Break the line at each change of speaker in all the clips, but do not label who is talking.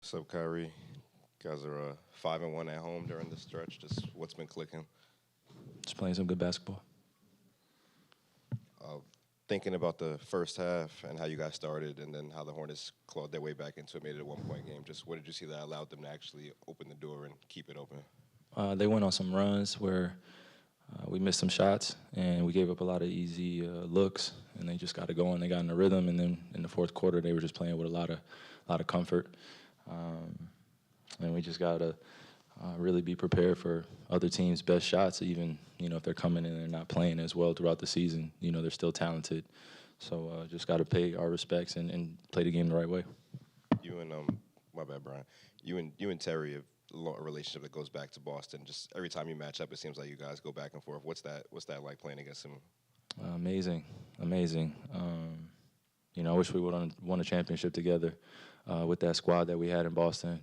So Kyrie, guys are 5-1 at home during this stretch. Just what's been clicking?
Just playing some good basketball.
Uh, Thinking about the first half and how you guys started, and then how the Hornets clawed their way back into it, made it a 1-point game. Just what did you see that allowed them to actually open the door and keep it open?
They went on some runs where we missed some shots and we gave up a lot of easy looks, and they just got it going. They got in the rhythm, and then in the fourth quarter, they were just playing with a lot of comfort. And we just got to really be prepared for other teams' best shots, even if they're coming in and they're not playing as well throughout the season. They're still talented. So just got to pay our respects and play the game the right way.
You and my bad, Brian. You and Terry have a relationship that goes back to Boston. Just every time you match up, it seems like you guys go back and forth. What's that like playing against him?
Amazing, amazing. I wish we would have won a championship together with that squad that we had in Boston,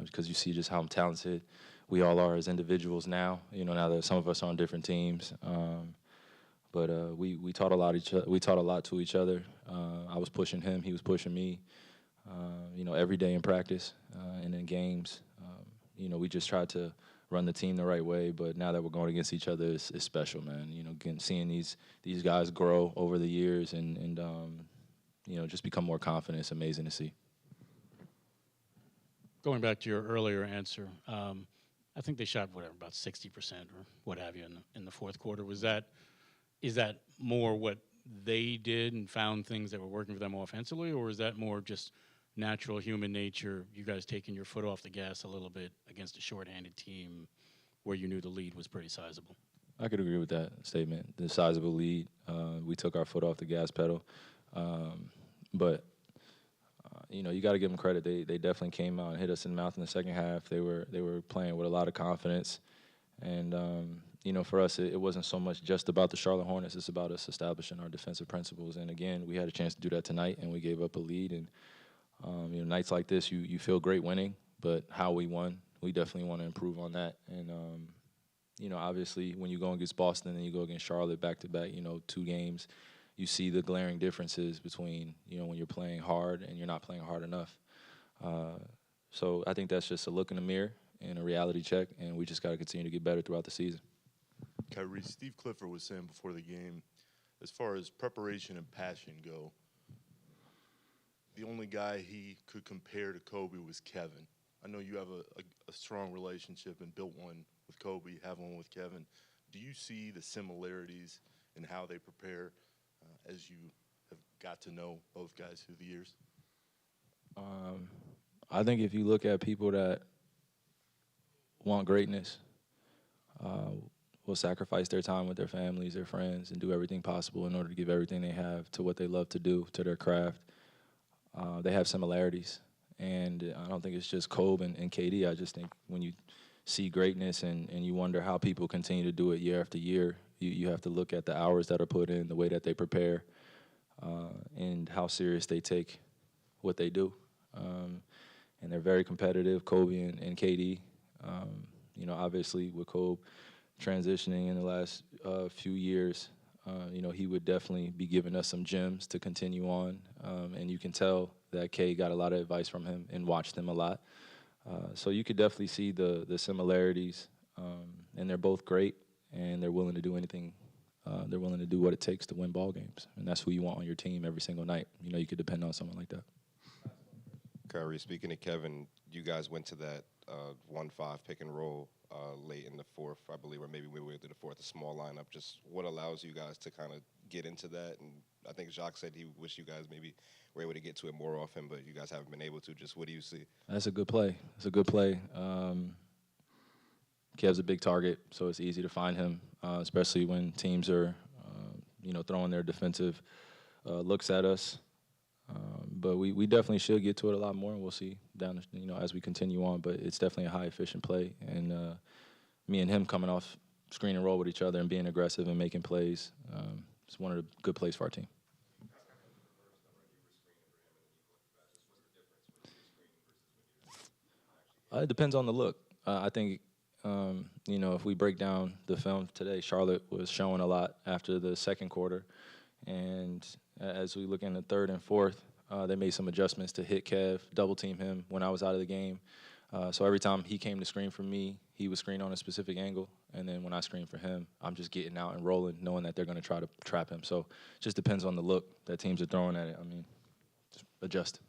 because you see just how talented we all are as individuals now. Now that some of us are on different teams, but we taught a lot we taught a lot to each other. I was pushing him, he was pushing me. Every day in practice and in games. We just tried to run the team the right way. But now that we're going against each other, it's special, man. Again, seeing these guys grow over the years and just become more confident. It's amazing to see.
Going back to your earlier answer, I think they shot about 60% or what have you in the fourth quarter. Is that more what they did and found things that were working for them offensively, or is that more just natural human nature, you guys taking your foot off the gas a little bit against a shorthanded team where you knew the lead was pretty sizable?
I could agree with that statement. The sizable lead, we took our foot off the gas pedal. But you got to give them credit. They definitely came out and hit us in the mouth in the second half. They were playing with a lot of confidence. And, for us, it wasn't so much just about the Charlotte Hornets. It's about us establishing our defensive principles. And, again, we had a chance to do that tonight, and we gave up a lead. And, nights like this, you feel great winning, but how we won, we definitely want to improve on that. And, obviously when you go against Boston and you go against Charlotte back-to-back, 2 games, you see the glaring differences between, when you're playing hard and you're not playing hard enough. So I think that's just a look in the mirror and a reality check, and we just got to continue to get better throughout the season.
Kyrie, Steve Clifford was saying before the game, as far as preparation and passion go, the only guy he could compare to Kobe was Kevin. I know you have a strong relationship and built one with Kobe, have one with Kevin. Do you see the similarities in how they prepare as you have got to know both guys through the years?
I think if you look at people that want greatness, will sacrifice their time with their families, their friends, and do everything possible in order to give everything they have to what they love to do, to their craft. They have similarities, and I don't think it's just Kobe and KD. I just think when you see greatness and you wonder how people continue to do it year after year, you have to look at the hours that are put in, the way that they prepare, and how serious they take what they do. And they're very competitive, Kobe and KD. Obviously with Kobe transitioning in the last few years, he would definitely be giving us some gems to continue on. And you can tell that K got a lot of advice from him and watched him a lot. So you could definitely see the similarities. And they're both great, and they're willing to do anything. They're willing to do what it takes to win ball games. And that's who you want on your team every single night. You could depend on someone like that.
Kyrie, speaking of Kevin, you guys went to that 1-5 pick and roll late in the fourth, I believe, or maybe midway through the fourth, a small lineup. Just what allows you guys to kind of get into that? And I think Jacques said he wished you guys maybe were able to get to it more often, but you guys haven't been able to. Just what do you see?
That's a good play. It's a good play. Kev's a big target, so it's easy to find him, especially when teams are, throwing their defensive looks at us. But we definitely should get to it a lot more, and we'll see down, as we continue on. But it's definitely a high efficient play, and me and him coming off screen and roll with each other and being aggressive and making plays, it's one of the good plays for our team. It depends on the look. I think, if we break down the film today, Charlotte was showing a lot after the second quarter. And as we look in the third and fourth, They made some adjustments to hit Kev, double team him when I was out of the game. So every time he came to screen for me, he would screen on a specific angle. And then when I screen for him, I'm just getting out and rolling, knowing that they're going to try to trap him. So it just depends on the look that teams are throwing at it. I mean, just adjust.